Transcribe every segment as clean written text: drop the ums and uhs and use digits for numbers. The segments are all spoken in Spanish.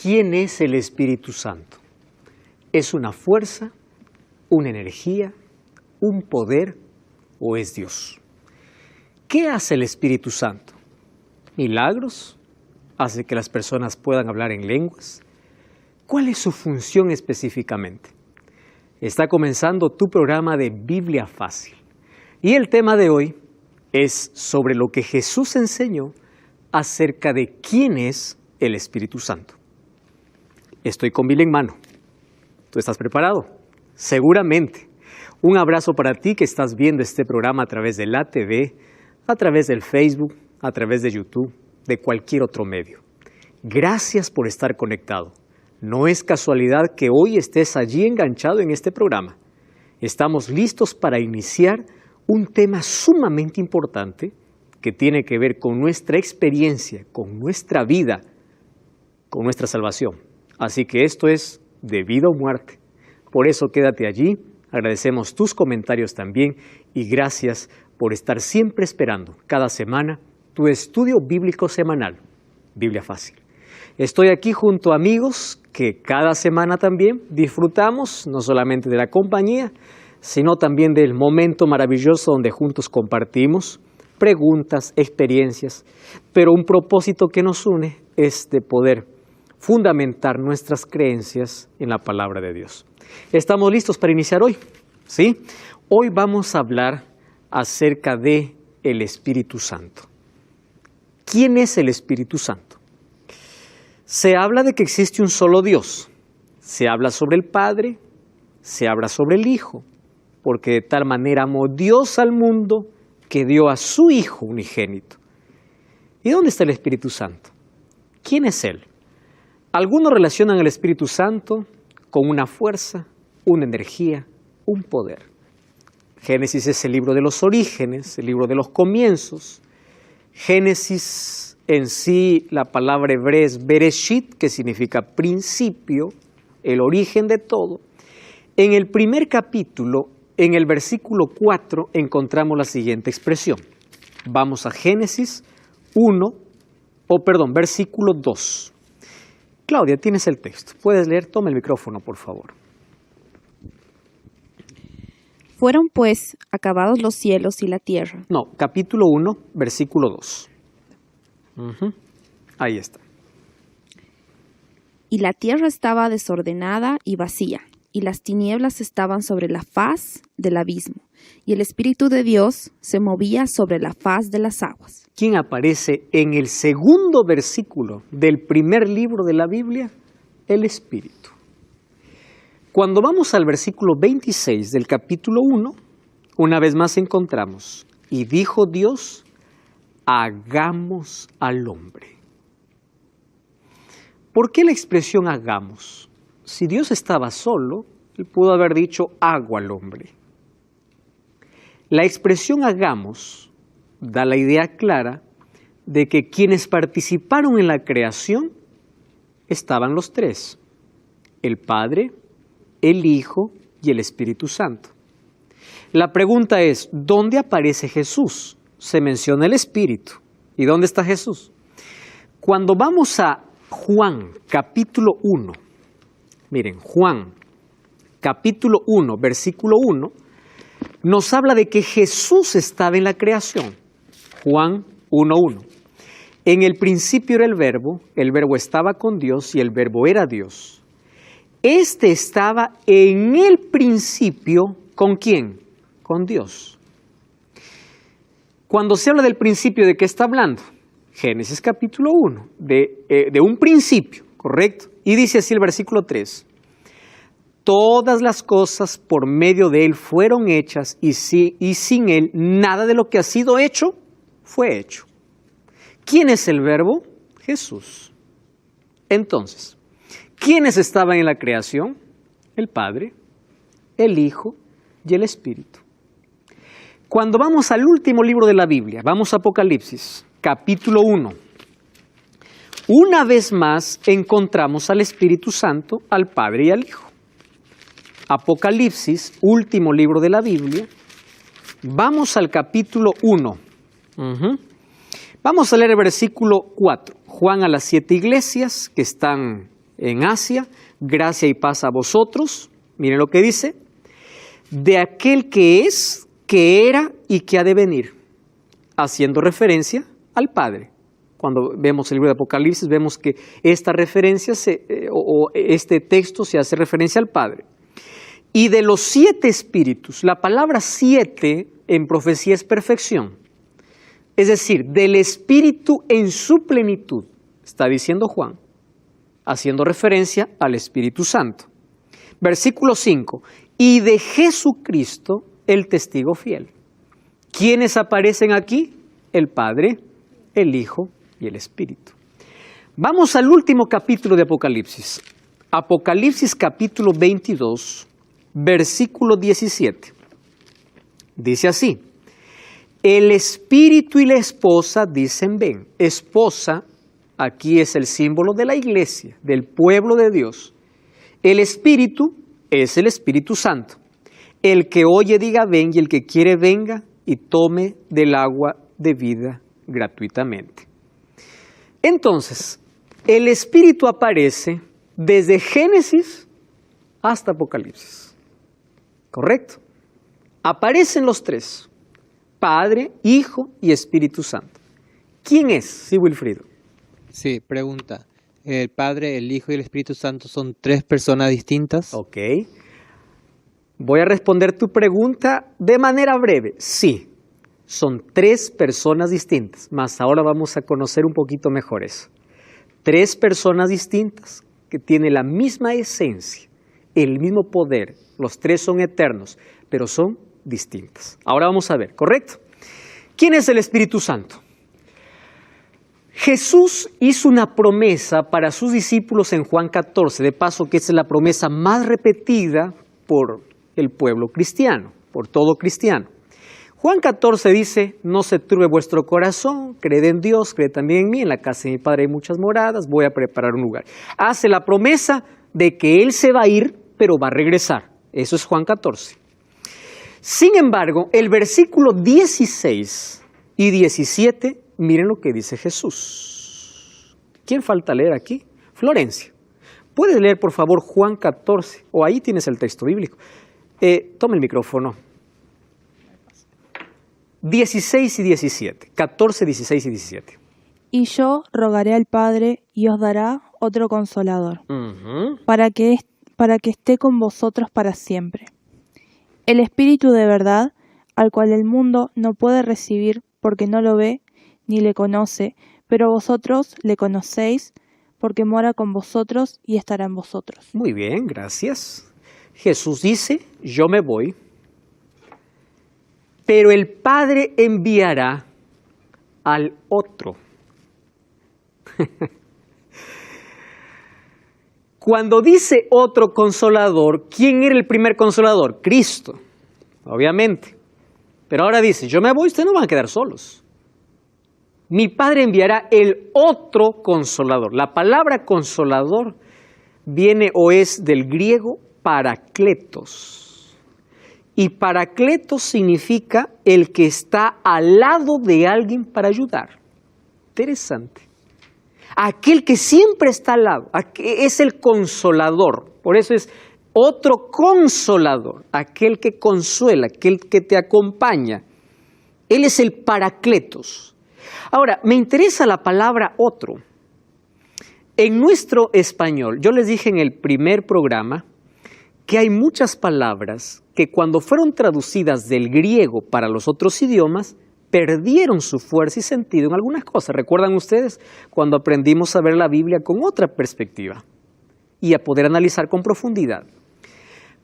¿Quién es el Espíritu Santo? ¿Es una fuerza, una energía, un poder o es Dios? ¿Qué hace el Espíritu Santo? ¿Milagros? ¿Hace que las personas puedan hablar en lenguas? ¿Cuál es su función específicamente? Está comenzando tu programa de Biblia Fácil. Y el tema de hoy es sobre lo que Jesús enseñó acerca de quién es el Espíritu Santo. Estoy con Biblia en mano. ¿Tú estás preparado? Seguramente. Un abrazo para ti que estás viendo este programa a través de la TV, a través del Facebook, a través de YouTube, de cualquier otro medio. Gracias por estar conectado. No es casualidad que hoy estés allí enganchado en este programa. Estamos listos para iniciar un tema sumamente importante que tiene que ver con nuestra experiencia, con nuestra vida, con nuestra salvación. Así que esto es de vida o muerte. Por eso quédate allí, agradecemos tus comentarios también y gracias por estar siempre esperando cada semana tu estudio bíblico semanal, Biblia Fácil. Estoy aquí junto a amigos que cada semana también disfrutamos no solamente de la compañía, sino también del momento maravilloso donde juntos compartimos preguntas, experiencias, pero un propósito que nos une es de poder fundamentar nuestras creencias en la palabra de Dios. ¿Estamos listos para iniciar hoy? ¿Sí? Hoy vamos a hablar acerca de el Espíritu Santo. ¿Quién es el Espíritu Santo? Se habla de que existe un solo Dios. Se habla sobre el Padre, se habla sobre el Hijo, porque de tal manera amó Dios al mundo que dio a su Hijo unigénito. ¿Y dónde está el Espíritu Santo? ¿Quién es Él? Algunos relacionan al Espíritu Santo con una fuerza, una energía, un poder. Génesis es el libro de los orígenes, el libro de los comienzos. Génesis en sí, la palabra hebrea es Bereshit, que significa principio, el origen de todo. En el primer capítulo, en el versículo 4, encontramos la siguiente expresión. Vamos a Génesis versículo 2. Claudia, tienes el texto. ¿Puedes leer? Toma el micrófono, por favor. Fueron pues acabados los cielos y la tierra. No, capítulo 1, versículo 2. Ahí está. Y la tierra estaba desordenada y vacía, y las tinieblas estaban sobre la faz del abismo, y el Espíritu de Dios se movía sobre la faz de las aguas. ¿Quién aparece en el segundo versículo del primer libro de la Biblia? El Espíritu. Cuando vamos al versículo 26 del capítulo 1, una vez más encontramos, y dijo Dios, hagamos al hombre. ¿Por qué la expresión hagamos? Si Dios estaba solo, Él pudo haber dicho hago al hombre. La expresión hagamos da la idea clara de que quienes participaron en la creación estaban los tres, el Padre, el Hijo y el Espíritu Santo. La pregunta es, ¿dónde aparece Jesús? Se menciona el Espíritu. ¿Y dónde está Jesús? Cuando vamos a Juan, capítulo 1, miren, Juan, capítulo 1, versículo 1, nos habla de que Jesús estaba en la creación. Juan 1:1. En el principio era el verbo estaba con Dios y el verbo era Dios. Este estaba en el principio, ¿con quién? Con Dios. Cuando se habla del principio, ¿de qué está hablando? Génesis capítulo 1, de un principio, ¿correcto? Y dice así el versículo 3. Todas las cosas por medio de Él fueron hechas y sin Él nada de lo que ha sido hecho fue hecho. ¿Quién es el verbo? Jesús. Entonces, ¿quiénes estaban en la creación? El Padre, el Hijo y el Espíritu. Cuando vamos al último libro de la Biblia, vamos a Apocalipsis, capítulo 1. Una vez más encontramos al Espíritu Santo, al Padre y al Hijo. Apocalipsis, último libro de la Biblia. Vamos al capítulo 1. Vamos a leer el versículo 4. Juan a las 7 iglesias que están en Asia, gracia y paz a vosotros. Miren lo que dice, de aquel que es, que era y que ha de venir, haciendo referencia al Padre. Cuando vemos el libro de Apocalipsis, vemos que esta referencia este texto se hace referencia al Padre. Y de los 7 espíritus, la palabra 7 en profecía es perfección. Es decir, del espíritu en su plenitud, está diciendo Juan, haciendo referencia al Espíritu Santo. Versículo 5, y de Jesucristo el testigo fiel. ¿Quiénes aparecen aquí? El Padre, el Hijo y el Espíritu. Vamos al último capítulo de Apocalipsis. Apocalipsis capítulo 22, versículo 17. Dice así, el Espíritu y la esposa dicen ven. Esposa, aquí es el símbolo de la iglesia, del pueblo de Dios. El Espíritu es el Espíritu Santo. El que oye diga ven y el que quiere venga y tome del agua de vida gratuitamente. Entonces, el Espíritu aparece desde Génesis hasta Apocalipsis. ¿Correcto? Aparecen los 3, Padre, Hijo y Espíritu Santo. ¿Quién es? Sí, Wilfrido. Sí, pregunta. ¿El Padre, el Hijo y el Espíritu Santo son 3 personas distintas? Ok. Voy a responder tu pregunta de manera breve. Sí, son 3 personas distintas, mas ahora vamos a conocer un poquito mejor eso. 3 personas distintas que tienen la misma esencia, el mismo poder. Los 3 son eternos, pero son distintas. Ahora vamos a ver, ¿correcto? ¿Quién es el Espíritu Santo? Jesús hizo una promesa para sus discípulos en Juan 14, de paso que esa es la promesa más repetida por el pueblo cristiano, por todo cristiano. Juan 14 dice, no se turbe vuestro corazón, creed en Dios, creed también en mí, en la casa de mi Padre hay muchas moradas, voy a preparar un lugar. Hace la promesa de que Él se va a ir, pero va a regresar. Eso es Juan 14. Sin embargo, el versículo 16 y 17, miren lo que dice Jesús. ¿Quién falta leer aquí? Florencia. ¿Puedes leer, por favor, Juan 14? O ahí tienes el texto bíblico. Toma el micrófono. 16 y 17. 14, 16 y 17. Y yo rogaré al Padre y os dará otro consolador, para que esté con vosotros para siempre. El Espíritu de verdad, al cual el mundo no puede recibir porque no lo ve ni le conoce, pero vosotros le conocéis porque mora con vosotros y estará en vosotros. Muy bien, gracias. Jesús dice, yo me voy, pero el Padre enviará al otro. Cuando dice otro consolador, ¿quién era el primer consolador? Cristo, obviamente. Pero ahora dice, yo me voy, ustedes no van a quedar solos. Mi Padre enviará el otro consolador. La palabra consolador viene o es del griego parakletos. Y parakletos significa el que está al lado de alguien para ayudar. Interesante. Aquel que siempre está al lado, es el consolador. Por eso es otro consolador, aquel que consuela, aquel que te acompaña. Él es el parakletos. Ahora, me interesa la palabra otro. En nuestro español, yo les dije en el primer programa que hay muchas palabras que cuando fueron traducidas del griego para los otros idiomas, perdieron su fuerza y sentido en algunas cosas. ¿Recuerdan ustedes cuando aprendimos a ver la Biblia con otra perspectiva y a poder analizar con profundidad?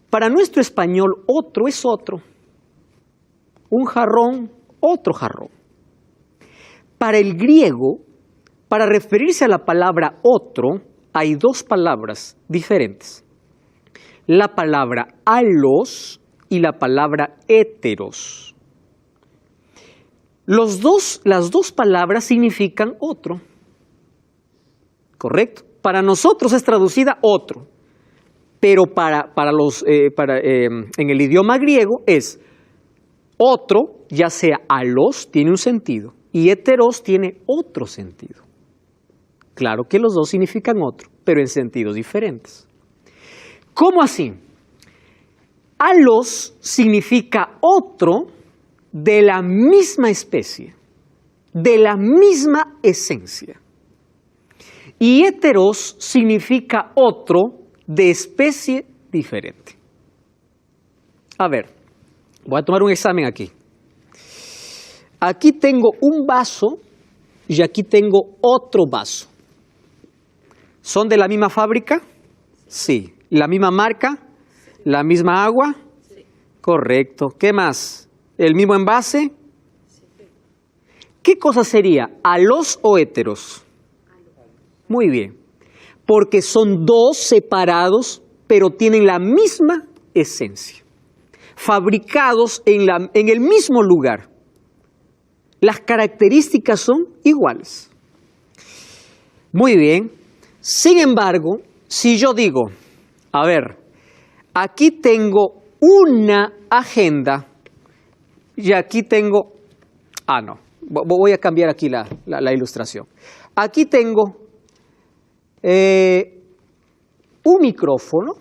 Para nuestro español, otro es otro. Un jarrón, otro jarrón. Para el griego, para referirse a la palabra otro, hay 2 palabras diferentes. La palabra alos y la palabra héteros. Las dos palabras significan otro, ¿correcto? Para nosotros es traducida otro, pero en el idioma griego es otro, ya sea alos tiene un sentido y heteros tiene otro sentido. Claro que los dos significan otro. pero en sentidos diferentes. ¿Cómo así? Alos significa otro de la misma especie, de la misma esencia. Y heteros significa otro de especie diferente. A ver, voy a tomar un examen aquí. Aquí tengo un vaso y aquí tengo otro vaso. ¿Son de la misma fábrica? Sí. ¿La misma marca? ¿La misma agua? Sí. Correcto. ¿Qué más? ¿El mismo envase? Sí. ¿Qué cosa sería? ¿Alos o heteros? Muy bien. Porque son dos separados, pero tienen la misma esencia. Fabricados en el mismo lugar. Las características son iguales. Muy bien. Sin embargo, si yo digo, a ver, aquí tengo una agenda y aquí tengo, voy a cambiar aquí la ilustración. Aquí tengo un micrófono,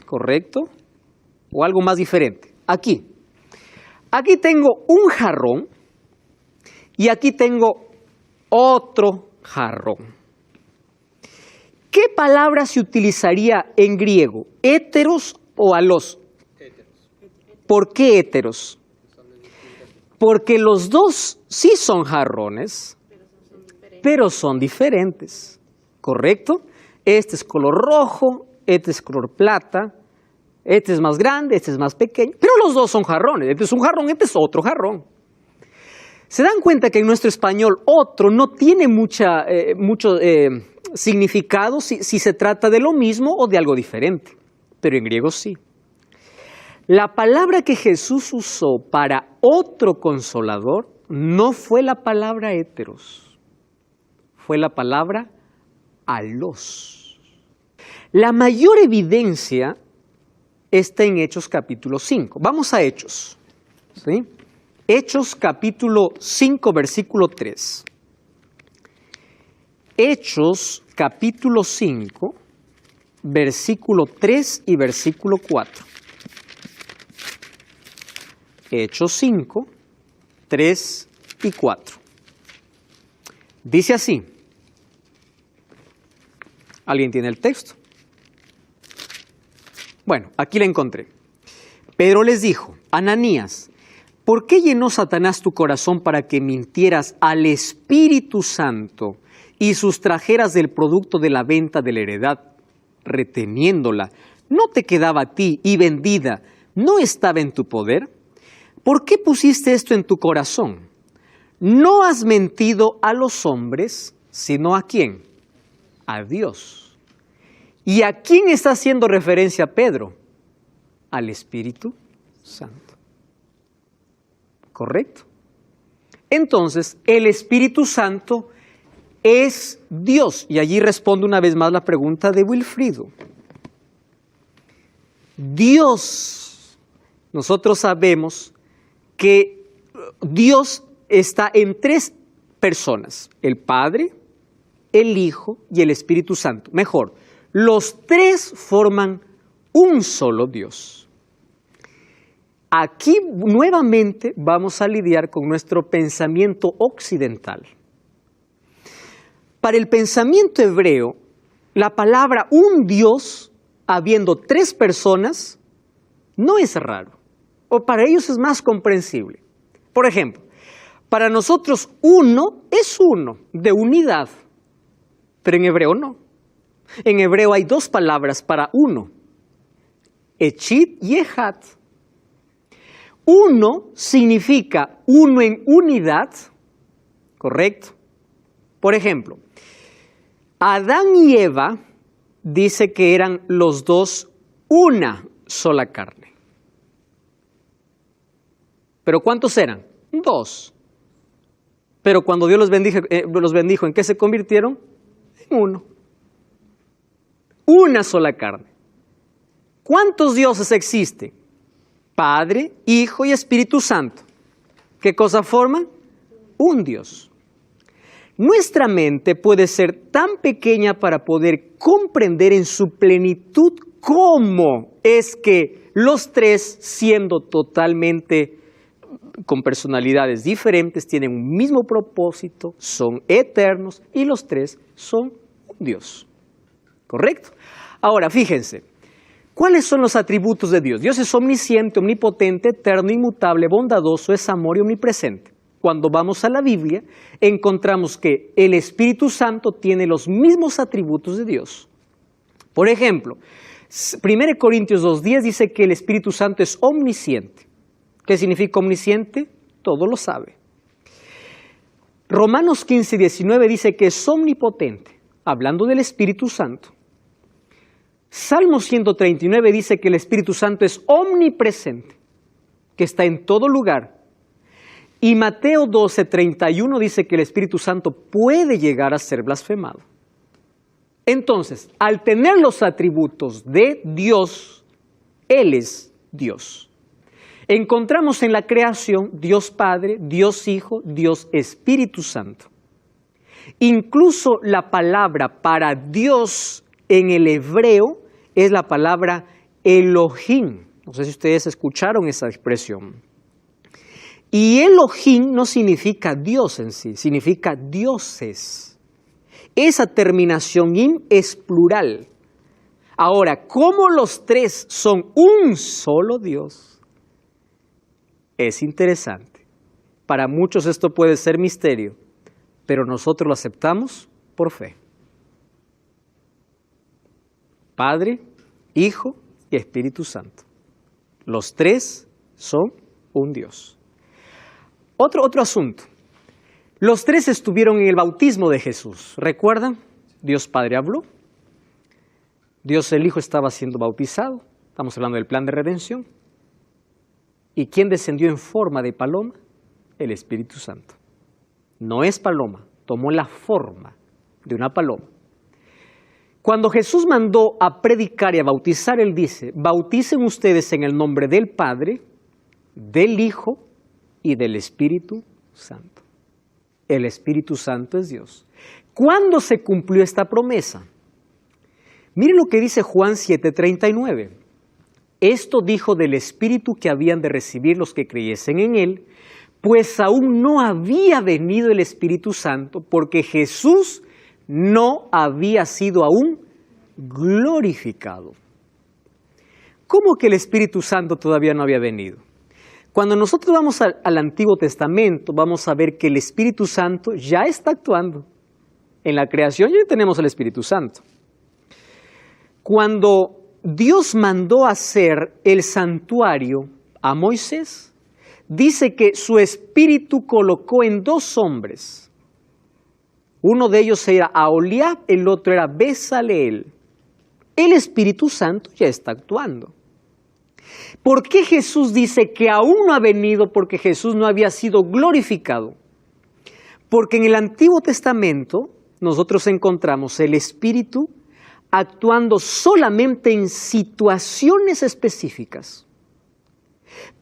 ¿correcto? O algo más diferente. Aquí tengo un jarrón y aquí tengo otro jarrón. ¿Qué palabra se utilizaría en griego? ¿Héteros o alos? Héteros. ¿Por qué héteros? Porque los dos sí son jarrones, pero son diferentes. ¿Correcto? Este es color rojo, este es color plata, este es más grande, este es más pequeño, pero los dos son jarrones. Este es un jarrón, este es otro jarrón. ¿Se dan cuenta que en nuestro español otro no tiene mucho significado si se trata de lo mismo o de algo diferente? Pero en griego sí. La palabra que Jesús usó para otro consolador no fue la palabra héteros, fue la palabra alos. La mayor evidencia está en Hechos capítulo 5. Vamos a Hechos, ¿sí? Hechos capítulo 5, versículo 3. Hechos capítulo 5, versículo 3 y versículo 4. Hechos 5, 3 y 4. Dice así. ¿Alguien tiene el texto? Bueno, aquí la encontré. Pedro les dijo, Ananías, ¿por qué llenó Satanás tu corazón para que mintieras al Espíritu Santo y sustrajeras del producto de la venta de la heredad, reteniéndola? ¿No te quedaba a ti y vendida no estaba en tu poder? ¿Por qué pusiste esto en tu corazón? No has mentido a los hombres, sino ¿a quién? A Dios. ¿Y a quién está haciendo referencia Pedro? Al Espíritu Santo. ¿Correcto? Entonces, el Espíritu Santo es Dios. Y allí responde una vez más la pregunta de Wilfrido. Dios, nosotros sabemos que Dios está en tres personas, el Padre, el Hijo y el Espíritu Santo. Mejor, los tres forman un solo Dios. Aquí nuevamente vamos a lidiar con nuestro pensamiento occidental. Para el pensamiento hebreo, la palabra un Dios, habiendo tres personas, no es raro, o para ellos es más comprensible. Por ejemplo, para nosotros uno es uno, de unidad, pero en hebreo no. En hebreo hay dos palabras para uno, echid y ejad. Uno significa uno en unidad, ¿correcto? Por ejemplo, Adán y Eva dice que eran los dos una sola carne. ¿Pero cuántos eran? Dos. Pero cuando Dios los bendijo, ¿en qué se convirtieron? En uno. Una sola carne. ¿Cuántos dioses existen? Padre, Hijo y Espíritu Santo. ¿Qué cosa forman? Un Dios. Nuestra mente puede ser tan pequeña para poder comprender en su plenitud cómo es que los tres, siendo totalmente con personalidades diferentes, tienen un mismo propósito, son eternos y los tres son un Dios. ¿Correcto? Ahora, fíjense, ¿cuáles son los atributos de Dios? Dios es omnisciente, omnipotente, eterno, inmutable, bondadoso, es amor y omnipresente. Cuando vamos a la Biblia, encontramos que el Espíritu Santo tiene los mismos atributos de Dios. Por ejemplo, 1 Corintios 2:10 dice que el Espíritu Santo es omnisciente. ¿Qué significa omnisciente? Todo lo sabe. Romanos 15:19 dice que es omnipotente, hablando del Espíritu Santo. Salmo 139 dice que el Espíritu Santo es omnipresente, que está en todo lugar. Y Mateo 12:31 dice que el Espíritu Santo puede llegar a ser blasfemado. Entonces, al tener los atributos de Dios, Él es Dios. Encontramos en la creación Dios Padre, Dios Hijo, Dios Espíritu Santo. Incluso la palabra para Dios en el hebreo es la palabra Elohim. No sé si ustedes escucharon esa expresión. Y Elohim no significa Dios en sí, significa dioses. Esa terminación im es plural. Ahora, ¿cómo los tres son un solo Dios? Es interesante. Para muchos esto puede ser misterio, pero nosotros lo aceptamos por fe. Padre, Hijo y Espíritu Santo. Los tres son un Dios. Otro asunto. Los tres estuvieron en el bautismo de Jesús. ¿Recuerdan? Dios Padre habló. Dios el Hijo estaba siendo bautizado. Estamos hablando del plan de redención. ¿Y quién descendió en forma de paloma? El Espíritu Santo. No es paloma, tomó la forma de una paloma. Cuando Jesús mandó a predicar y a bautizar, Él dice, bauticen ustedes en el nombre del Padre, del Hijo y del Espíritu Santo. El Espíritu Santo es Dios. ¿Cuándo se cumplió esta promesa? Miren lo que dice Juan 7:39. Esto dijo del Espíritu que habían de recibir los que creyesen en Él, pues aún no había venido el Espíritu Santo, porque Jesús no había sido aún glorificado. ¿Cómo que el Espíritu Santo todavía no había venido? Cuando nosotros vamos al Antiguo Testamento, vamos a ver que el Espíritu Santo ya está actuando. En la creación ya tenemos el Espíritu Santo. Cuando Dios mandó hacer el santuario a Moisés, dice que su Espíritu colocó en 2 hombres. Uno de ellos era Aholiab, el otro era Besaleel. El Espíritu Santo ya está actuando. ¿Por qué Jesús dice que aún no ha venido? Porque Jesús no había sido glorificado. Porque en el Antiguo Testamento nosotros encontramos el Espíritu actuando solamente en situaciones específicas.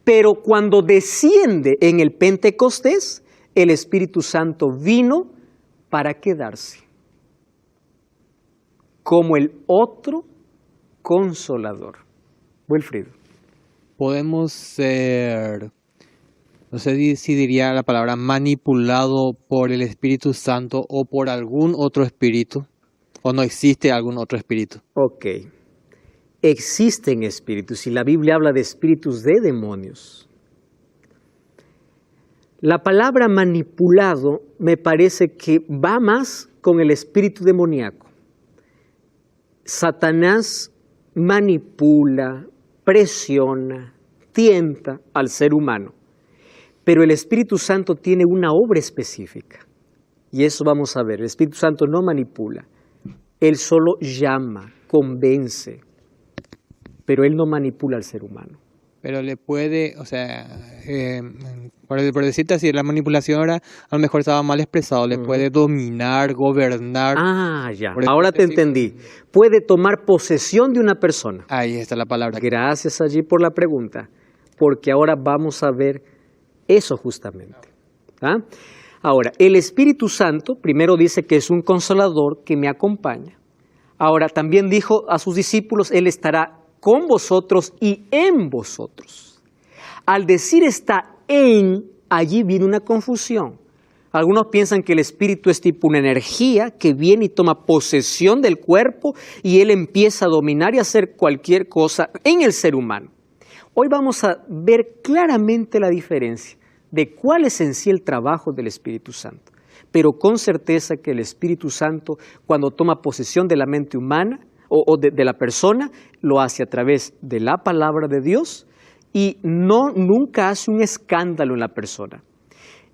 Pero cuando desciende en el Pentecostés, el Espíritu Santo vino para quedarse como el otro consolador. Wilfrido. Podemos ser, no sé si diría la palabra, manipulado por el Espíritu Santo o por algún otro espíritu, o no existe algún otro espíritu. Ok. Existen espíritus y la Biblia habla de espíritus de demonios. La palabra manipulado me parece que va más con el espíritu demoníaco. Satanás manipula, presiona, tienta al ser humano. Pero el Espíritu Santo tiene una obra específica. Y eso vamos a ver. El Espíritu Santo no manipula. Él solo llama, convence. Pero Él no manipula al ser humano. Pero le puede, o sea, por decirte así, la manipulación ahora a lo mejor estaba mal expresado, le puede dominar, gobernar. Ah, ya, ahora te entendí. Puede tomar posesión de una persona. Ahí está la palabra. Gracias allí por la pregunta, porque ahora vamos a ver eso justamente. ¿Ah? Ahora, el Espíritu Santo, primero dice que es un consolador que me acompaña. Ahora, también dijo a sus discípulos, Él estará con vosotros y en vosotros. Al decir está en, allí viene una confusión. Algunos piensan que el Espíritu es tipo una energía que viene y toma posesión del cuerpo y Él empieza a dominar y hacer cualquier cosa en el ser humano. Hoy vamos a ver claramente la diferencia de cuál es en sí el trabajo del Espíritu Santo. Pero con certeza que el Espíritu Santo, cuando toma posesión de la mente humana o de la persona, lo hace a través de la palabra de Dios y nunca hace un escándalo en la persona.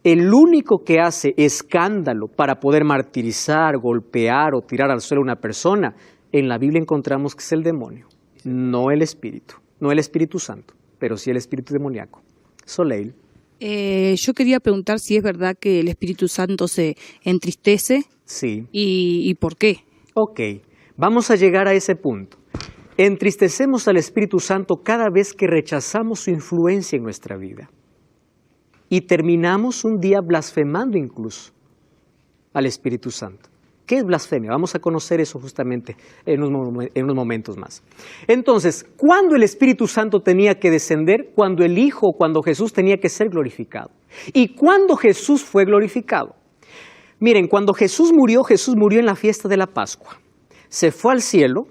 El único que hace escándalo para poder martirizar, golpear o tirar al suelo a una persona, en la Biblia encontramos que es el demonio, no el Espíritu. No el Espíritu Santo, pero sí el espíritu demoníaco. Soleil. Yo quería preguntar si es verdad que el Espíritu Santo se entristece. Sí. ¿Y por qué? Ok, vamos a llegar a ese punto. Entristecemos al Espíritu Santo cada vez que rechazamos su influencia en nuestra vida. Y terminamos un día blasfemando incluso al Espíritu Santo. ¿Qué es blasfemia? Vamos a conocer eso justamente en unos momentos más. Entonces, ¿cuándo el Espíritu Santo tenía que descender? Cuando el Hijo, cuando Jesús tenía que ser glorificado. ¿Y cuándo Jesús fue glorificado? Miren, cuando Jesús murió en la fiesta de la Pascua. Se fue al cielo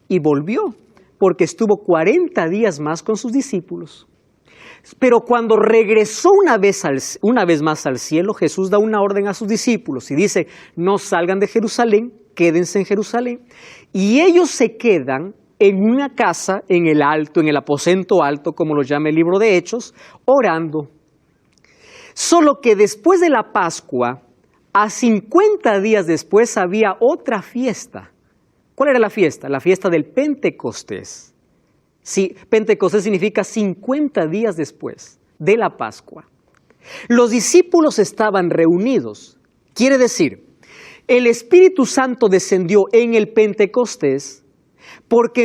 y volvió, porque estuvo 40 días más con sus discípulos. Pero cuando regresó una vez más al cielo, Jesús da una orden a sus discípulos y dice, no salgan de Jerusalén, quédense en Jerusalén. Y ellos se quedan en una casa, en el aposento alto, como lo llama el libro de Hechos, orando. Solo que después de la Pascua, a 50 días después había otra fiesta. ¿Cuál era la fiesta? La fiesta del Pentecostés. Sí, Pentecostés significa 50 días después de la Pascua. Los discípulos estaban reunidos. Quiere decir, el Espíritu Santo descendió en el Pentecostés porque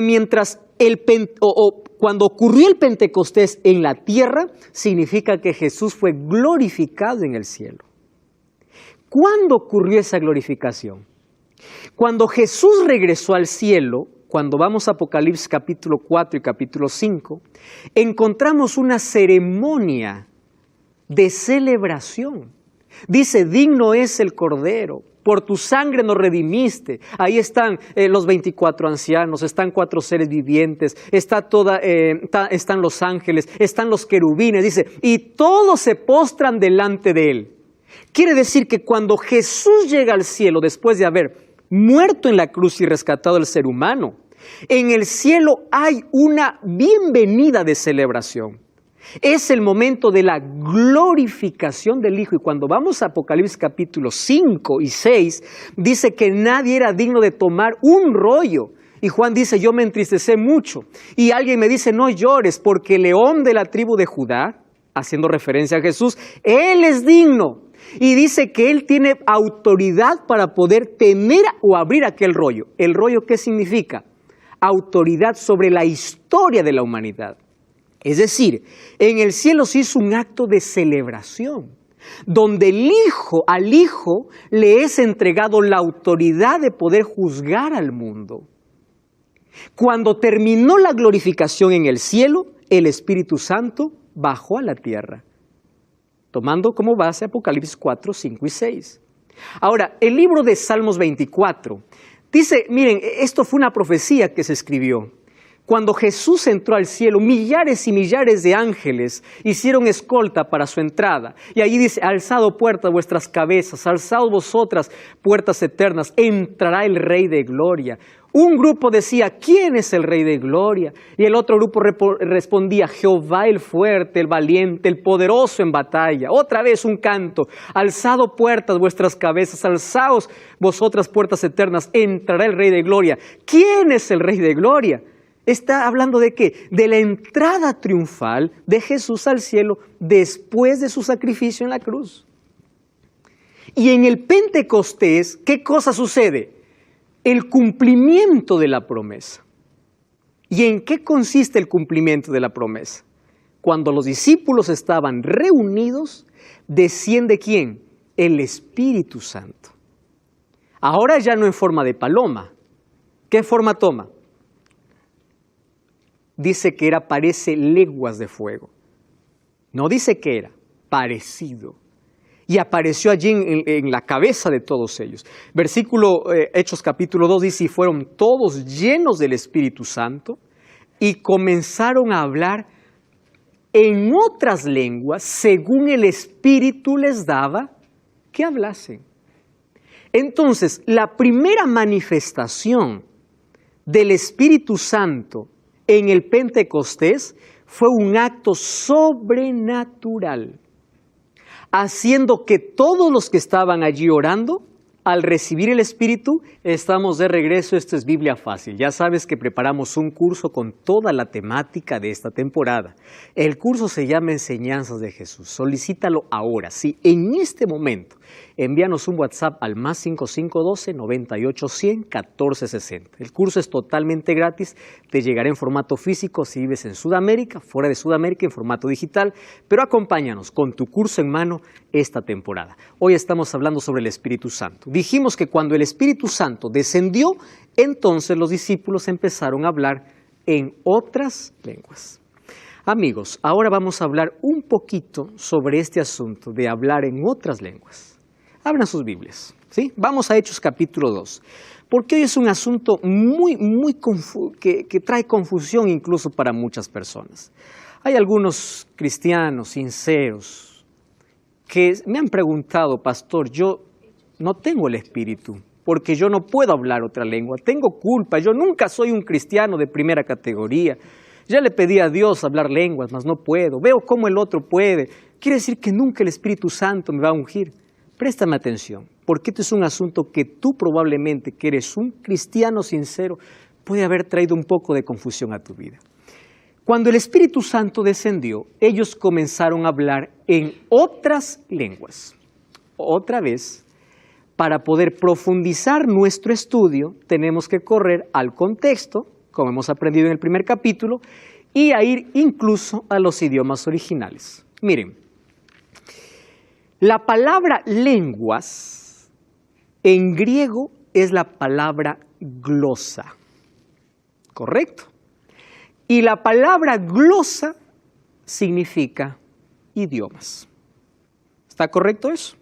cuando ocurrió el Pentecostés en la tierra, significa que Jesús fue glorificado en el cielo. ¿Cuándo ocurrió esa glorificación? Cuando Jesús regresó al cielo, cuando vamos a Apocalipsis capítulo 4 y capítulo 5, encontramos una ceremonia de celebración. Dice, digno es el Cordero, por tu sangre nos redimiste. Ahí están los 24 ancianos, están 4 seres vivientes, están los ángeles, están los querubines, dice, y todos se postran delante de él. Quiere decir que cuando Jesús llega al cielo después de haber muerto en la cruz y rescatado al ser humano, en el cielo hay una bienvenida de celebración. Es el momento de la glorificación del Hijo. Y cuando vamos a Apocalipsis capítulos 5 y 6, dice que nadie era digno de tomar un rollo. Y Juan dice, yo me entristecé mucho. Y alguien me dice, no llores, porque el león de la tribu de Judá, haciendo referencia a Jesús, él es digno. Y dice que él tiene autoridad para poder tener o abrir aquel rollo. ¿El rollo qué significa? Autoridad sobre la historia de la humanidad. Es decir, en el cielo se hizo un acto de celebración, donde al Hijo le es entregado la autoridad de poder juzgar al mundo. Cuando terminó la glorificación en el cielo, el Espíritu Santo bajó a la tierra, tomando como base Apocalipsis 4, 5 y 6. Ahora, el libro de Salmos 24 dice, miren, esto fue una profecía que se escribió. Cuando Jesús entró al cielo, millares y millares de ángeles hicieron escolta para su entrada. Y allí dice, alzado puertas vuestras cabezas, alzado vosotras puertas eternas, entrará el Rey de Gloria. Un grupo decía, ¿quién es el Rey de Gloria? Y el otro grupo respondía, Jehová el fuerte, el valiente, el poderoso en batalla. Otra vez un canto, alzado puertas vuestras cabezas, alzaos vosotras puertas eternas, entrará el Rey de Gloria. ¿Quién es el Rey de Gloria? Está hablando de qué? De la entrada triunfal de Jesús al cielo después de su sacrificio en la cruz. Y en el Pentecostés, ¿qué cosa sucede? El cumplimiento de la promesa. ¿Y en qué consiste el cumplimiento de la promesa? Cuando los discípulos estaban reunidos, desciende ¿quién? el Espíritu Santo. Ahora ya no en forma de paloma. ¿Qué forma toma? Dice que parece leguas de fuego. No dice que era, parecido. Y apareció allí en la cabeza de todos ellos. Versículo Hechos capítulo 2 dice, y fueron todos llenos del Espíritu Santo y comenzaron a hablar en otras lenguas según el Espíritu les daba que hablasen. Entonces, la primera manifestación del Espíritu Santo en el Pentecostés fue un acto sobrenatural, haciendo que todos los que estaban allí orando, al recibir el Espíritu, estamos de regreso. Esto es Biblia Fácil. Ya sabes que preparamos un curso con toda la temática de esta temporada. El curso se llama Enseñanzas de Jesús. Solicítalo ahora. Sí, en este momento, envíanos un WhatsApp al +5512 9810 1460. El curso es totalmente gratis. Te llegará en formato físico si vives en Sudamérica, fuera de Sudamérica en formato digital. Pero acompáñanos con tu curso en mano esta temporada. Hoy estamos hablando sobre el Espíritu Santo. Dijimos que cuando el Espíritu Santo descendió, entonces los discípulos empezaron a hablar en otras lenguas. Amigos, ahora vamos a hablar un poquito sobre este asunto de hablar en otras lenguas. Abran sus Biblias, ¿sí? Vamos a Hechos capítulo 2, porque hoy es un asunto que trae confusión incluso para muchas personas. Hay algunos cristianos sinceros que me han preguntado, pastor, yo no tengo el Espíritu, porque yo no puedo hablar otra lengua, tengo culpa, yo nunca soy un cristiano de primera categoría, ya le pedí a Dios hablar lenguas, mas no puedo, veo cómo el otro puede, quiere decir que nunca el Espíritu Santo me va a ungir. Préstame atención, porque este es un asunto que tú probablemente, que eres un cristiano sincero, puede haber traído un poco de confusión a tu vida. Cuando el Espíritu Santo descendió, ellos comenzaron a hablar en otras lenguas. Otra vez, para poder profundizar nuestro estudio, tenemos que correr al contexto, como hemos aprendido en el primer capítulo, y a ir incluso a los idiomas originales. Miren, la palabra lenguas en griego es la palabra glosa, ¿correcto? Y la palabra glosa significa idiomas. ¿Está correcto eso?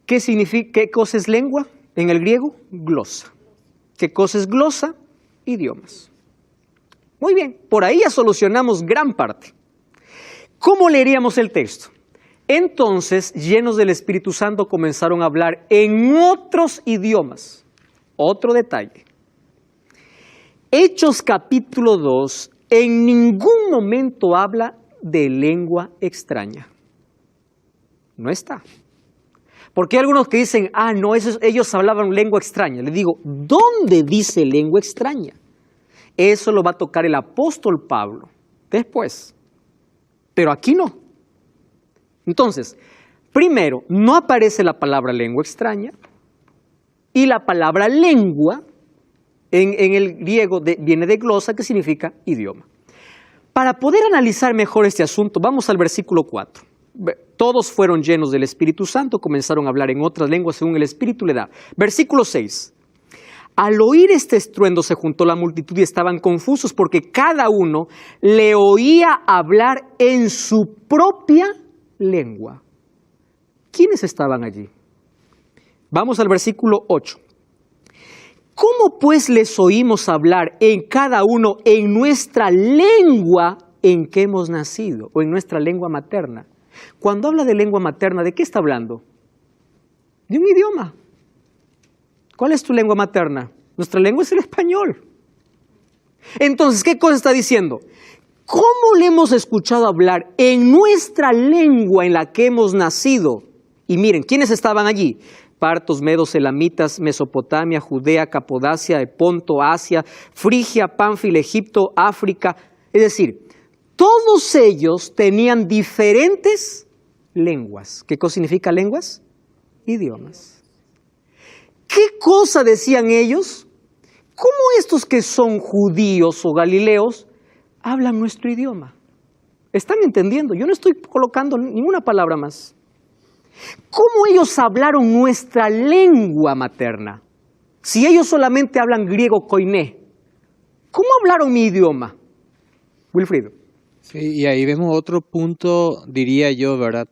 ¿Qué significa, qué cosa es lengua en el griego? Glosa. ¿Qué cosa es glosa? Idiomas. Muy bien, por ahí ya solucionamos gran parte. ¿Cómo leeríamos el texto? Entonces, llenos del Espíritu Santo, comenzaron a hablar en otros idiomas. Otro detalle. Hechos capítulo 2 en ningún momento habla de lengua extraña. No está. Porque hay algunos que dicen, no, ellos hablaban lengua extraña. Le digo, ¿dónde dice lengua extraña? Eso lo va a tocar el apóstol Pablo después. Pero aquí no. Entonces, primero, no aparece la palabra lengua extraña y la palabra lengua en el griego viene de glosa, que significa idioma. Para poder analizar mejor este asunto, vamos al versículo 4. Todos fueron llenos del Espíritu Santo, comenzaron a hablar en otras lenguas según el Espíritu le da. Versículo 6. Al oír este estruendo se juntó la multitud y estaban confusos porque cada uno le oía hablar en su propia lengua. ¿Quiénes estaban allí? Vamos al versículo 8. ¿Cómo pues les oímos hablar en cada uno en nuestra lengua en que hemos nacido o en nuestra lengua materna? Cuando habla de lengua materna, ¿de qué está hablando? De un idioma. ¿Cuál es tu lengua materna? Nuestra lengua es el español. Entonces, ¿qué cosa está diciendo? ¿Cómo le hemos escuchado hablar en nuestra lengua en la que hemos nacido? Y miren, ¿quiénes estaban allí? Partos, medos, elamitas, Mesopotamia, Judea, Capodacia, Ponto, Asia, Frigia, Pánfila, Egipto, África. Es decir, todos ellos tenían diferentes lenguas. ¿Qué cosa significa lenguas? Idiomas. ¿Qué cosa decían ellos? ¿Cómo estos que son judíos o galileos hablan nuestro idioma? ¿Están entendiendo? Yo no estoy colocando ninguna palabra más. ¿Cómo ellos hablaron nuestra lengua materna? Si ellos solamente hablan griego koiné, ¿cómo hablaron mi idioma? Wilfrido. Sí, y ahí vemos otro punto, diría yo, ¿verdad?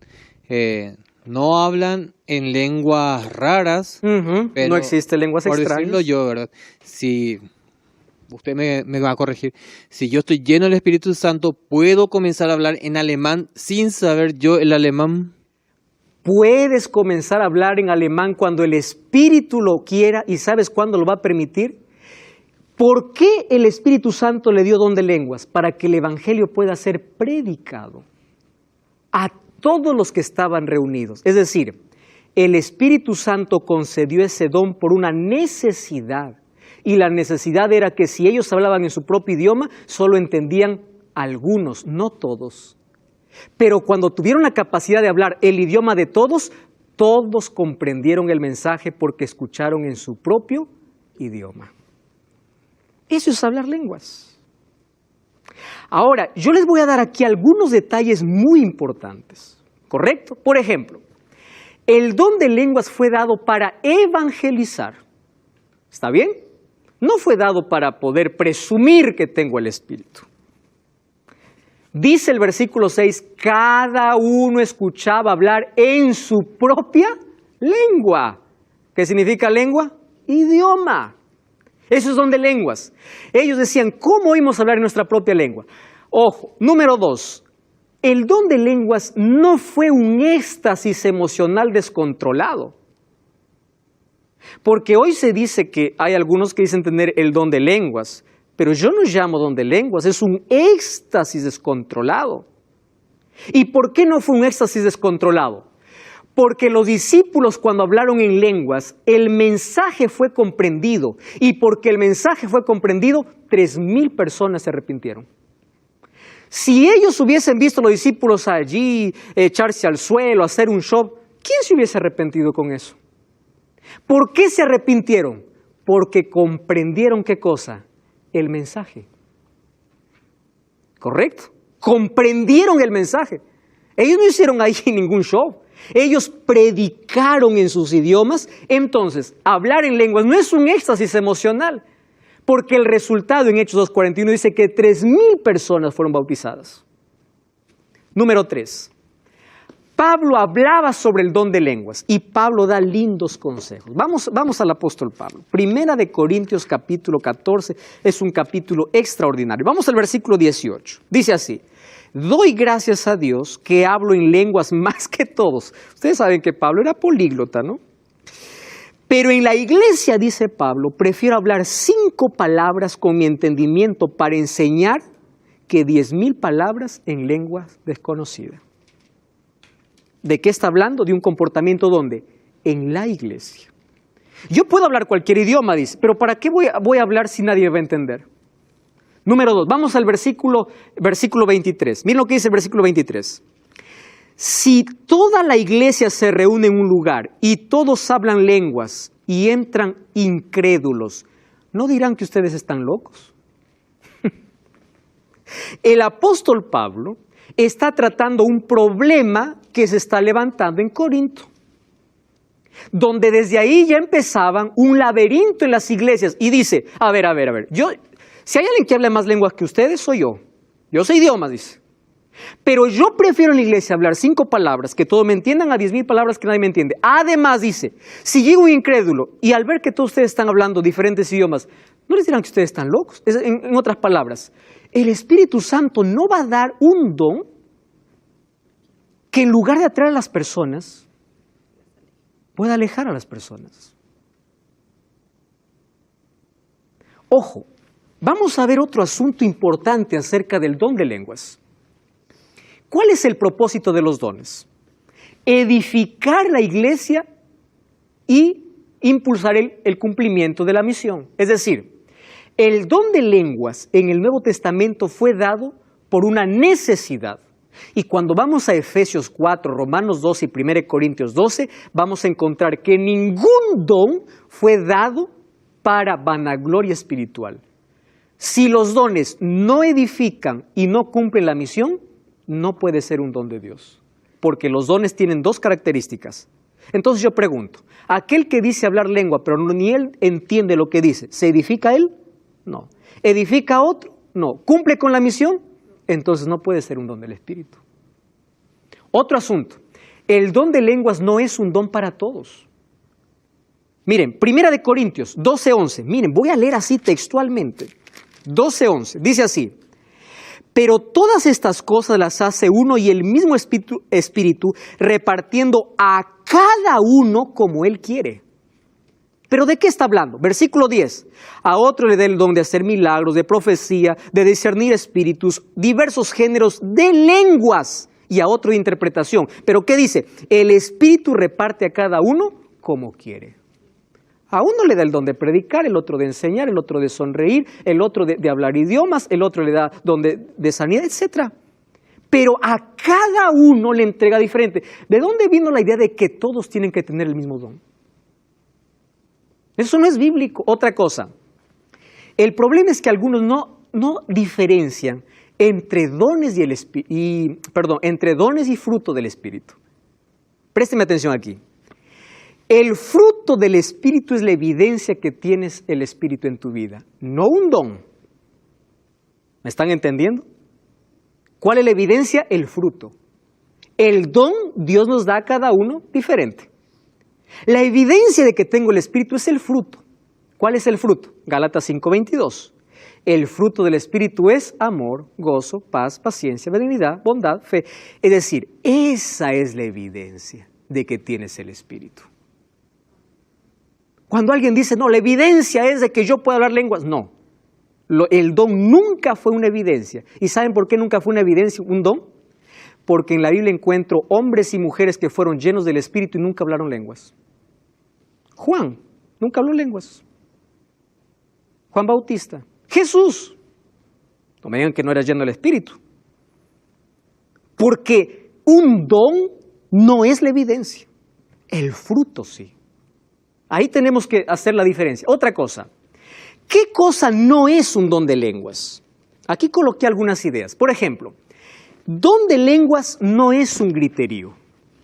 No hablan en lenguas raras, pero no existe lenguas por extrañas. decirlo yo, ¿verdad? Si usted me va a corregir, si yo estoy lleno del Espíritu Santo, ¿puedo comenzar a hablar en alemán sin saber yo el alemán? Puedes comenzar a hablar en alemán cuando el Espíritu lo quiera, y ¿sabes cuándo lo va a permitir? ¿Por qué el Espíritu Santo le dio don de lenguas? Para que el Evangelio pueda ser predicado a todos los que estaban reunidos. Es decir, el Espíritu Santo concedió ese don por una necesidad. Y la necesidad era que si ellos hablaban en su propio idioma, solo entendían algunos, no todos. Pero cuando tuvieron la capacidad de hablar el idioma de todos, todos comprendieron el mensaje porque escucharon en su propio idioma. Eso es hablar lenguas. Ahora, yo les voy a dar aquí algunos detalles muy importantes, ¿correcto? Por ejemplo, el don de lenguas fue dado para evangelizar. ¿Está bien? No fue dado para poder presumir que tengo el Espíritu. Dice el versículo 6, cada uno escuchaba hablar en su propia lengua. ¿Qué significa lengua? Idioma. Eso es don de lenguas. Ellos decían, ¿cómo oímos hablar en nuestra propia lengua? Ojo, número 2, el don de lenguas no fue un éxtasis emocional descontrolado. Porque hoy se dice que hay algunos que dicen tener el don de lenguas, pero yo no llamo don de lenguas, es un éxtasis descontrolado. ¿Y por qué no fue un éxtasis descontrolado? Porque los discípulos cuando hablaron en lenguas, el mensaje fue comprendido. Y porque el mensaje fue comprendido, 3,000 personas se arrepintieron. Si ellos hubiesen visto a los discípulos allí, echarse al suelo, hacer un show, ¿quién se hubiese arrepentido con eso? ¿Por qué se arrepintieron? Porque comprendieron ¿qué cosa? El mensaje. ¿Correcto? Comprendieron el mensaje. Ellos no hicieron ahí ningún show. Ellos predicaron en sus idiomas. Entonces, hablar en lenguas no es un éxtasis emocional, porque el resultado en Hechos 2:41 dice que 3,000 personas fueron bautizadas. Número 3. Pablo hablaba sobre el don de lenguas y Pablo da lindos consejos. Vamos al apóstol Pablo. Primera de Corintios capítulo 14 es un capítulo extraordinario. Vamos al versículo 18. Dice así, doy gracias a Dios que hablo en lenguas más que todos. Ustedes saben que Pablo era políglota, ¿no? Pero en la iglesia, dice Pablo, prefiero hablar 5 palabras con mi entendimiento para enseñar que 10,000 palabras en lenguas desconocidas. ¿De qué está hablando? De un comportamiento ¿dónde? En la iglesia. Yo puedo hablar cualquier idioma, dice, pero ¿para qué voy a hablar si nadie va a entender? Número 2, vamos al versículo 23. Miren lo que dice el versículo 23. Si toda la iglesia se reúne en un lugar y todos hablan lenguas y entran incrédulos, ¿no dirán que ustedes están locos? El apóstol Pablo está tratando un problema que se está levantando en Corinto, donde desde ahí ya empezaban un laberinto en las iglesias. Y dice, a ver, si hay alguien que habla más lenguas que ustedes, soy yo. Yo sé idiomas, dice. Pero yo prefiero en la iglesia hablar 5 palabras que todos me entiendan a 10,000 palabras que nadie me entiende. Además, dice, si llega un incrédulo y al ver que todos ustedes están hablando diferentes idiomas, ¿no les dirán que ustedes están locos? En otras palabras, el Espíritu Santo no va a dar un don que en lugar de atraer a las personas, pueda alejar a las personas. Ojo, vamos a ver otro asunto importante acerca del don de lenguas. ¿Cuál es el propósito de los dones? Edificar la iglesia y impulsar el cumplimiento de la misión. Es decir, el don de lenguas en el Nuevo Testamento fue dado por una necesidad. Y cuando vamos a Efesios 4, Romanos 12 y 1 Corintios 12, vamos a encontrar que ningún don fue dado para vanagloria espiritual. Si los dones no edifican y no cumplen la misión, no puede ser un don de Dios. porque los dones tienen dos características. Entonces yo pregunto, ¿aquel que dice hablar lengua, pero ni él entiende lo que dice, ¿se edifica él? No. ¿Edifica a otro? No. ¿Cumple con la misión? Entonces no puede ser un don del Espíritu. Otro asunto, el don de lenguas no es un don para todos. Miren, 1 Corintios 12:11, miren, voy a leer así textualmente. 12:11, dice así: pero todas estas cosas las hace uno y el mismo Espíritu, repartiendo a cada uno como Él quiere. ¿Pero de qué está hablando? Versículo 10. A otro le da el don de hacer milagros, de profecía, de discernir espíritus, diversos géneros de lenguas, y a otro de interpretación. ¿Pero qué dice? El Espíritu reparte a cada uno como quiere. A uno le da el don de predicar, el otro de enseñar, el otro de sonreír, el otro de hablar idiomas, el otro le da don de sanidad, etc. Pero a cada uno le entrega diferente. ¿De dónde vino la idea de que todos tienen que tener el mismo don? Eso no es bíblico. Otra cosa, el problema es que algunos no diferencian entre dones entre dones y fruto del Espíritu. Présteme atención aquí. El fruto del Espíritu es la evidencia que tienes el Espíritu en tu vida, no un don. ¿Me están entendiendo? ¿Cuál es la evidencia? El fruto. El don Dios nos da a cada uno diferente. La evidencia de que tengo el Espíritu es el fruto. ¿Cuál es el fruto? Gálatas 5:22. El fruto del Espíritu es amor, gozo, paz, paciencia, benignidad, bondad, fe. Es decir, esa es la evidencia de que tienes el Espíritu. Cuando alguien dice, no, la evidencia es de que yo puedo hablar lenguas, no. El don nunca fue una evidencia. ¿Y saben por qué nunca fue una evidencia, un don? Porque en la Biblia encuentro hombres y mujeres que fueron llenos del Espíritu y nunca hablaron lenguas. Juan nunca habló lenguas. Juan Bautista. Jesús. No me digan que no era lleno del Espíritu. Porque un don no es la evidencia. El fruto sí. Ahí tenemos que hacer la diferencia. Otra cosa. ¿Qué cosa no es un don de lenguas? Aquí coloqué algunas ideas. Por ejemplo, don de lenguas no es un griterío.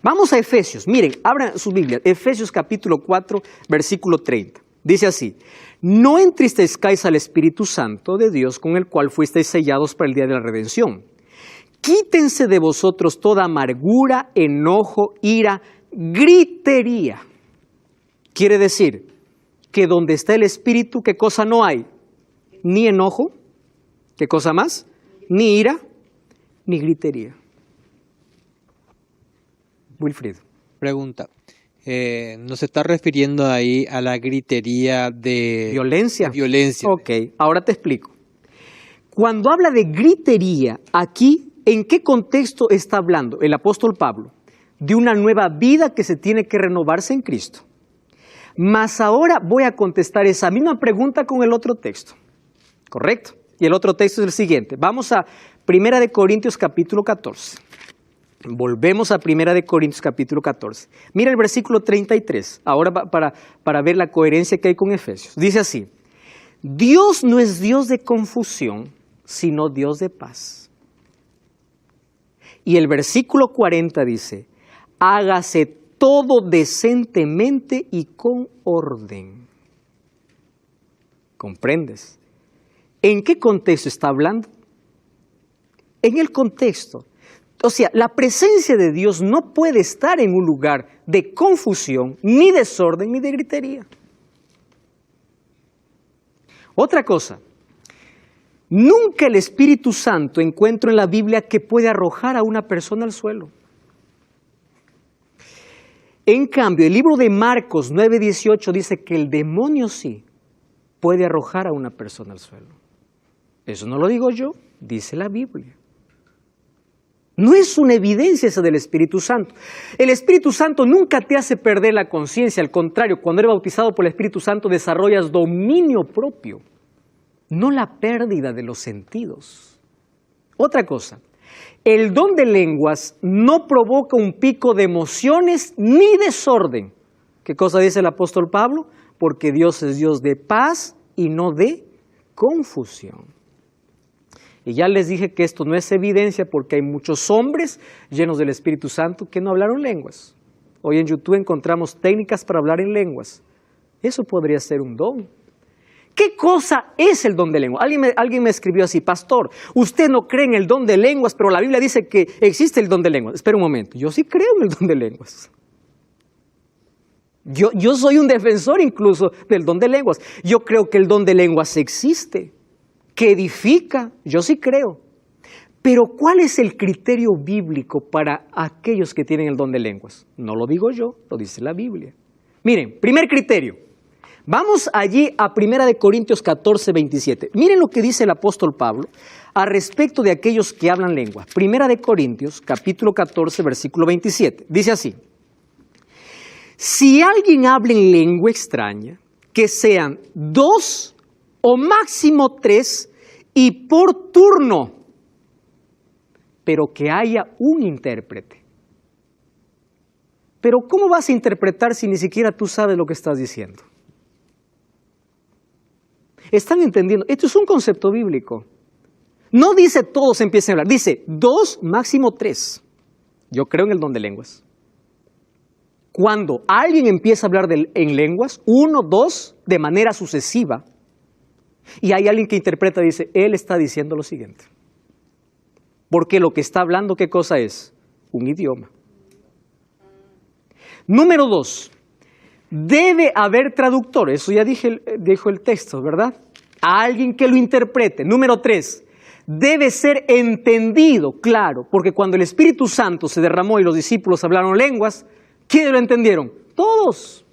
Vamos a Efesios. Miren, abran sus Biblias. Efesios capítulo 4, versículo 30. Dice así: no entristezcáis al Espíritu Santo de Dios, con el cual fuisteis sellados para el día de la redención. Quítense de vosotros toda amargura, enojo, ira, gritería. Quiere decir que donde está el Espíritu, ¿qué cosa no hay? Ni enojo, ¿qué cosa más? Ni ira, ni gritería. Wilfried. Pregunta. ¿No se está refiriendo ahí a la gritería de violencia? Violencia. Ok, ahora te explico. Cuando habla de gritería, aquí, ¿en qué contexto está hablando el apóstol Pablo? De una nueva vida que se tiene que renovarse en Cristo. Mas ahora voy a contestar esa misma pregunta con el otro texto. ¿Correcto? Y el otro texto es el siguiente. Vamos a 1 Corintios capítulo 14. Volvemos a 1 Corintios capítulo 14. Mira el versículo 33, ahora para ver la coherencia que hay con Efesios. Dice así: Dios no es Dios de confusión, sino Dios de paz. Y el versículo 40 dice: hágase todo decentemente y con orden. ¿Comprendes? ¿En qué contexto está hablando? En el contexto. O sea, la presencia de Dios no puede estar en un lugar de confusión, ni desorden, ni de gritería. Otra cosa, nunca el Espíritu Santo encuentro en la Biblia que puede arrojar a una persona al suelo. En cambio, el libro de Marcos 9:18 dice que el demonio sí puede arrojar a una persona al suelo. Eso no lo digo yo, dice la Biblia. No es una evidencia esa del Espíritu Santo. El Espíritu Santo nunca te hace perder la conciencia. Al contrario, cuando eres bautizado por el Espíritu Santo desarrollas dominio propio, no la pérdida de los sentidos. Otra cosa, el don de lenguas no provoca un pico de emociones ni desorden. ¿Qué cosa dice el apóstol Pablo? Porque Dios es Dios de paz y no de confusión. Y ya les dije que esto no es evidencia porque hay muchos hombres llenos del Espíritu Santo que no hablaron lenguas. Hoy en YouTube encontramos técnicas para hablar en lenguas. Eso podría ser un don. ¿Qué cosa es el don de lengua? Alguien me escribió así: pastor, usted no cree en el don de lenguas, pero la Biblia dice que existe el don de lenguas. Espera un momento, yo sí creo en el don de lenguas. Yo soy un defensor incluso del don de lenguas. Yo creo que el don de lenguas existe, que edifica, yo sí creo. Pero ¿cuál es el criterio bíblico para aquellos que tienen el don de lenguas? No lo digo yo, lo dice la Biblia. Miren, primer criterio. Vamos allí a 1 Corintios 14, 27. Miren lo que dice el apóstol Pablo a respecto de aquellos que hablan lengua. 1 Corintios, capítulo 14, versículo 27. Dice así: si alguien habla en lengua extraña, que sean 2 o máximo 3 y por turno, pero que haya un intérprete. Pero ¿cómo vas a interpretar si ni siquiera tú sabes lo que estás diciendo? ¿Están entendiendo? Esto es un concepto bíblico. No dice todos empiecen a hablar, dice 2, máximo 3. Yo creo en el don de lenguas. Cuando alguien empieza a hablar en lenguas, 1, 2, de manera sucesiva, y hay alguien que interpreta y dice, él está diciendo lo siguiente. Porque lo que está hablando, ¿qué cosa es? Un idioma. Número 2. Debe haber traductor, eso ya dijo el texto, ¿verdad? A alguien que lo interprete. Número 3, debe ser entendido, claro, porque cuando el Espíritu Santo se derramó y los discípulos hablaron lenguas, ¿quiénes lo entendieron? Todos.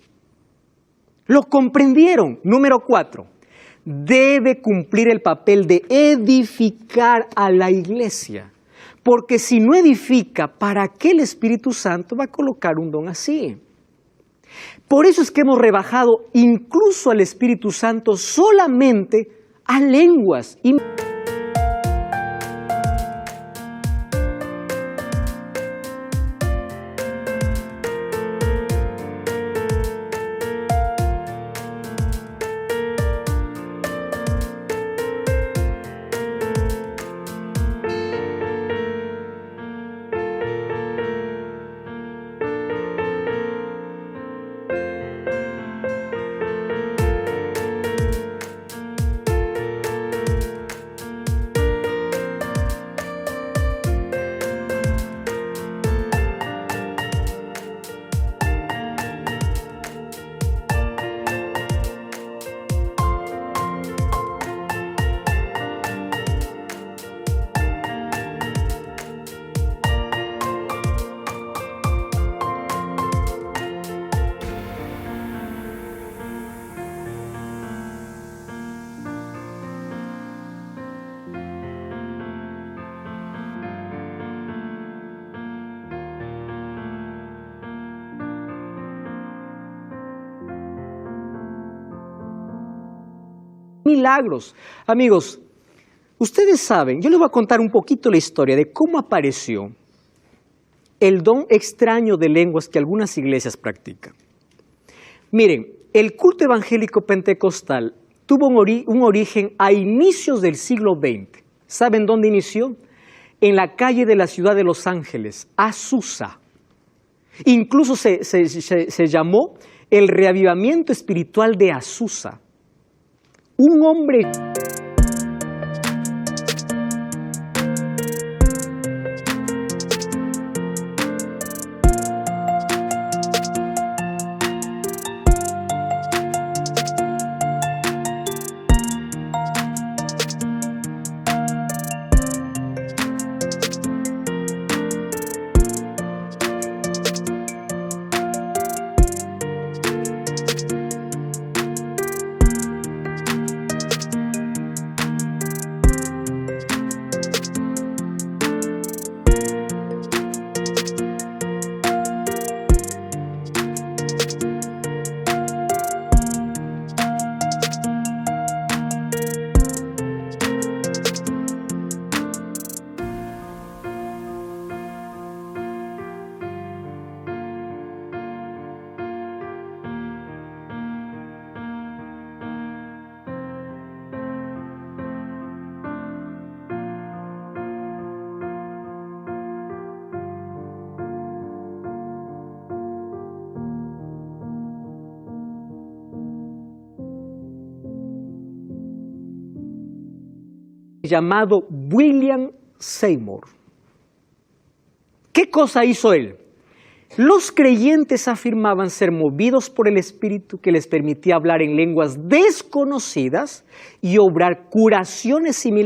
Lo comprendieron. Número 4, debe cumplir el papel de edificar a la iglesia, porque si no edifica, ¿para qué el Espíritu Santo va a colocar un don así? Por eso es que hemos rebajado incluso al Espíritu Santo solamente a lenguas. Milagros. Amigos, ustedes saben, yo les voy a contar un poquito la historia de cómo apareció el don extraño de lenguas que algunas iglesias practican. Miren, el culto evangélico pentecostal tuvo un origen a inicios del siglo XX. ¿Saben dónde inició? En la calle de la ciudad de Los Ángeles, Azusa. Incluso se llamó el reavivamiento espiritual de Azusa. Un hombre... llamado William Seymour. ¿Qué cosa hizo él? Los creyentes afirmaban ser movidos por el Espíritu que les permitía hablar en lenguas desconocidas y obrar curaciones similares